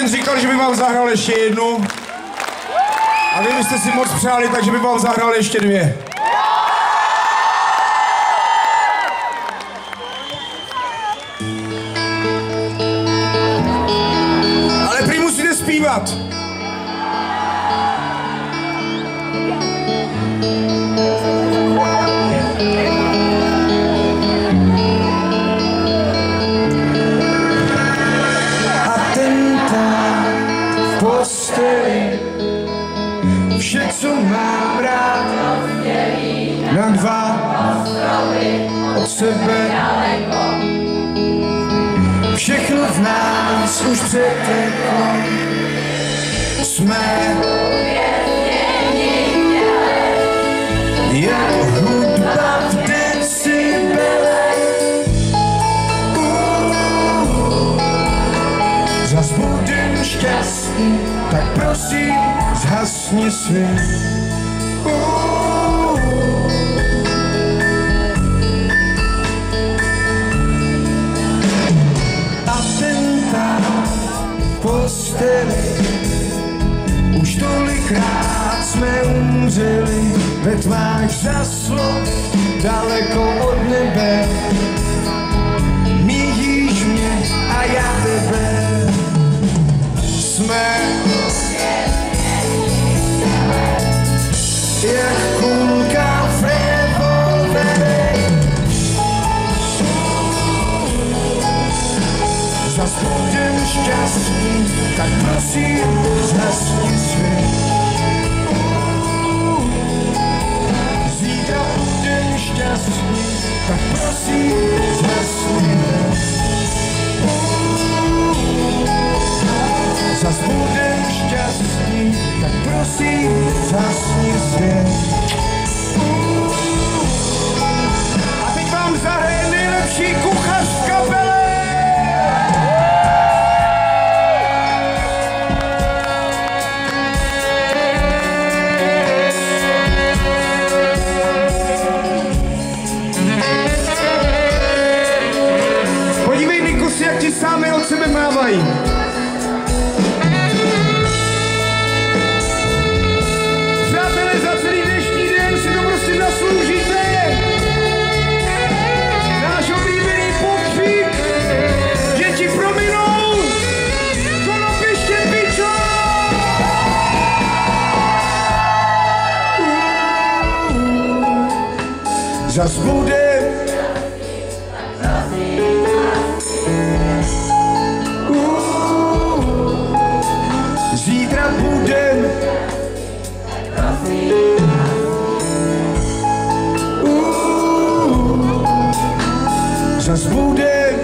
Jen říkal, že by vám zahrál ještě jednu. A vy byste si moc přáli, takže by vám zahrál ještě dvě. Ale prý musíte zpívat. Vše, co mám rád, na dva od sebe. Všechno v nás už přeteklo. Jsme jak hudba v decibelech. Zas budem šťastný, tak prosím, zhasni svět. Atentát v posteli, už tolikrát jsme umřeli ve tmách zaslov, daleko od nebe. Míjíš mě a já tebe. Jsme jak kulka v revolveru. Zas budem šťastný, tak prosím, zhasni svět. Zítra budem šťastný, tak prosím, zhasni svět. Zas budem šťastný, tak prosím, zhasni svět. A teď vám zahraje nejlepší kuchař v kapele. Podívej, Nikos, jak ti sami od sebe mávají. Zas bude zítra budem zas bude